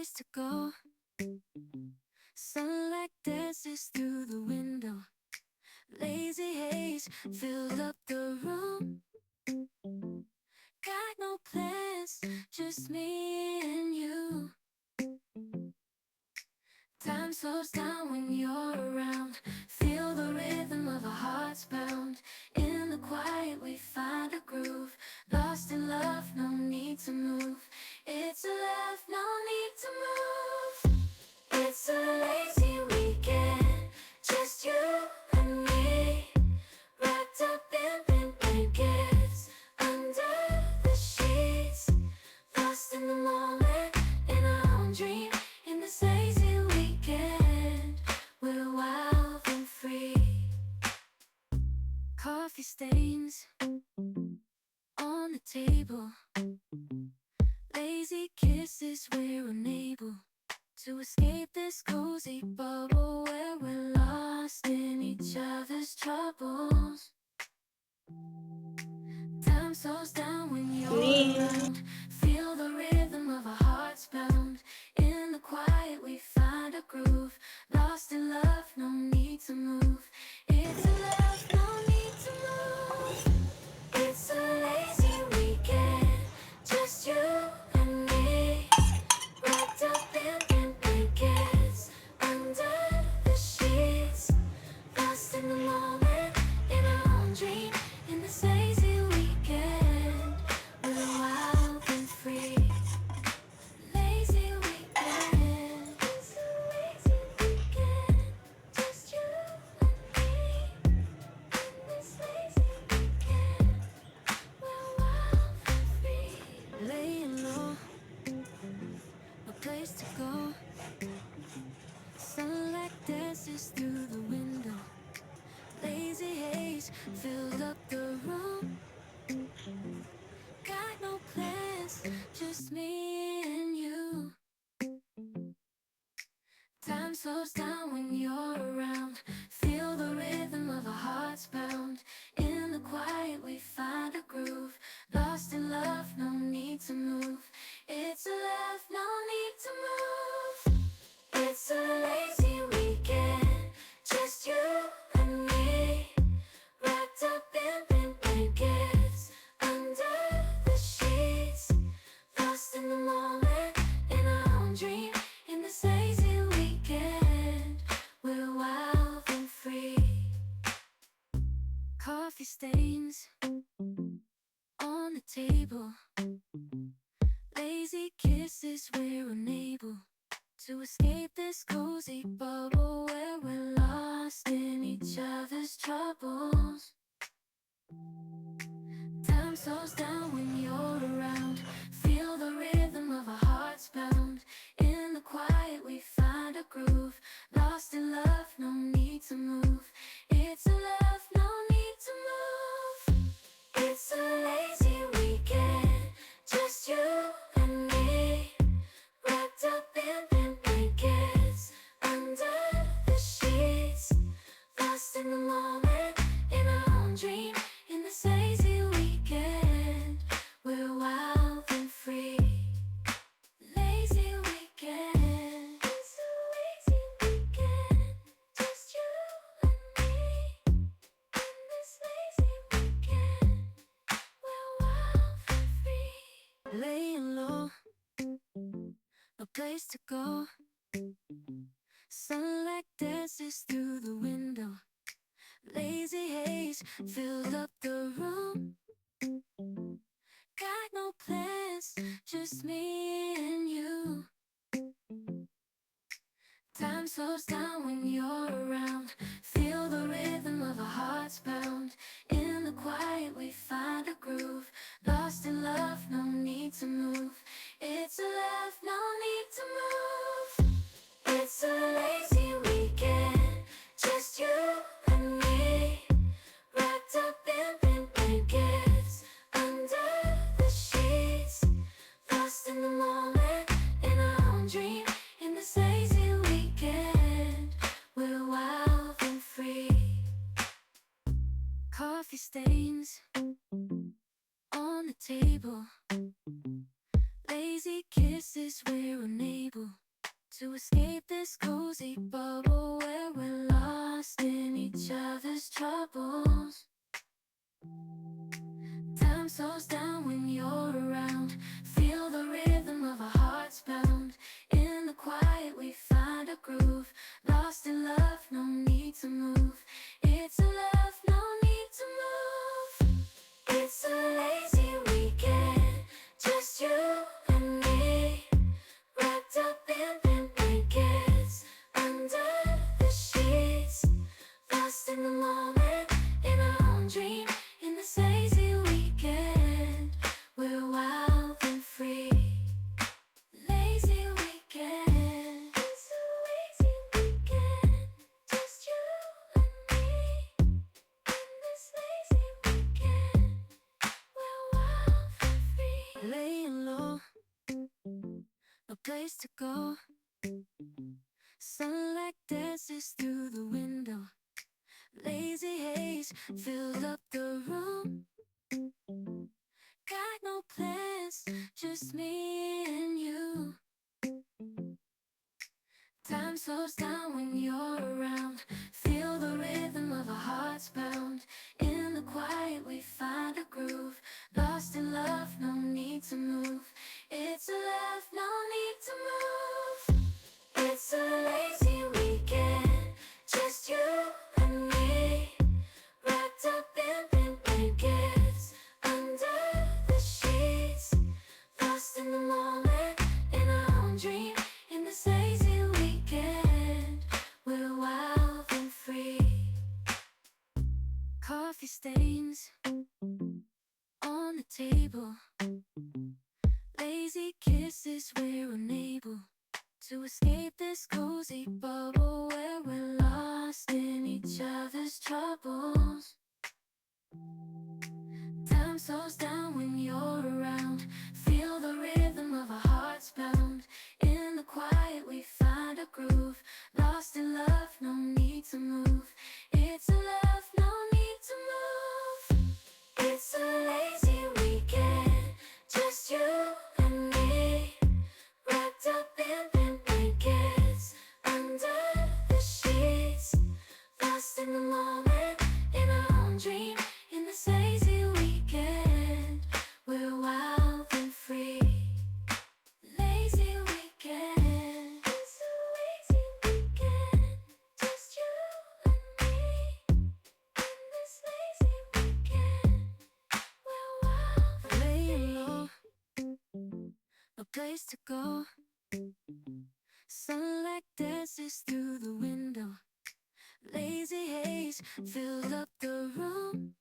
place to go. Sunlight dances through the window. Lazy haze filled up the room. Got no plans, just me and you. Time slows down when you're around. Feel the rhythm of our hearts pound. In the quiet we find a groove. Lost in love, no need to move. It's a love, no need to move. It's a lazy weekend, just you and me. Wrapped up in pink blankets, under the sheets. Lost in the moment, in our own dream. In this lazy weekend, we're wild and free. Coffee stains on the table. Lazy kisses, we're unable to escape this cozy bubble where we're lost in each other's troubles. Time slows down when you're around. Feel the rhythm of our hearts pound. In the quiet we find a groove. Lost in love, no need to move. It's a love, no need to move. It's a lazy weekend, just you and me. Wrapped up in pink blankets, under the sheets. Lost in the moment, in our own dream. In this lazy weekend, we're wild and free. Lazy weekend, it's a lazy weekend, just you and me. In this lazy weekend, we're wild and free. Laying low, no place to go. Sunlight dances through the window. Lazy haze filled up the room. Got no plans, just me and you. Time slows down when you're around. Feel the rhythm of our hearts pound. In the quiet we find a groove. Lost in love, no need to move. It's a love, no need to move. It's a lazy weekend, just you and me. Wrapped up in pink blankets, under the sheets. Lost in the moment, in our own dream. In this lazy weekend, we're wild and free. Coffee stains on the table. Lazy kisses, we're unable to escape this cozy bubble where we're lost in each other's troubles. Time slows down when you're around. Feel the rhythm of our hearts pound. In the quiet we find a groove. Lost in love, no need to move. It's a love, no need to move. It's a lazy weekend, just you and me. Wrapped up in pink blankets, under the sheets. Lost in the moment, in our own dream. In this lazy weekend, we're wild and free. Lazy weekend, it's a lazy weekend, just you and me. In this lazy weekend, we're wild and free. Laying low, no place to go. Sunlight dances through the window. Lazy haze filled up the room. Got no plans, just me and you. Time slows down when you're around. Feel the rhythm of our hearts pound. In the quiet we find a groove. Lost in love, no need to move. It's a love, no need to move. It's a lazy weekend, just you and me. Wrapped up in pink blankets, under the sheets. Lost in the moment, in our own dream. In this lazy weekend, we're wild and free. Coffee stains on the table. Lazy kisses, we're unable table to escape this cozy bubble where we're lost in each other's troubles. Time slows down when you're around. Feel the rhythm of our hearts pound. In the quiet we find a groove. Lost in love, no need to move. It's a love, no need to move. It's a lazy weekend, just you and me, wrapped up in pink blankets under the sheets, lost in the moment, in our own dream. In this lazy weekend, we're wild and free. Lazy weekend, it's a lazy weekend, just you and me. In this lazy weekend, we're wild and free. Laying low, no place to go. Sunlight dances through the window. Lazy haze filled up the room. Got no plans, just me and you. Time slows down when you're around. Feel the rhythm of our hearts pound. In the quiet we find a groove. Lost in love, no need to move. It's a love, no need to move. It's a lazy weekend, just you and me, wrapped up in pink blankets under the sheets, lost in the moment, in our own dream. In this lazy weekend, we're wild and free. Coffee stains on the table, lazy kisses we're unable to escape this cozy bubble where we're lost in each other's troubles. Time slows down when you're around. Feel the rhythm of our hearts pound. In the quiet we find a groove. Lost in love, no need to move. It's a love, no need to move. It's a lazy weekend, just you and me, wrapped up in pink blankets under the sheets, lost in the moment, in our own dream. In this lazy weekend, we're wild and free. Lazy weekend, it's a lazy weekend, just you and me. In this lazy weekend, we're wild. Laying low, no place to go. Sunlight dances through the window. Lazy haze filled up the room.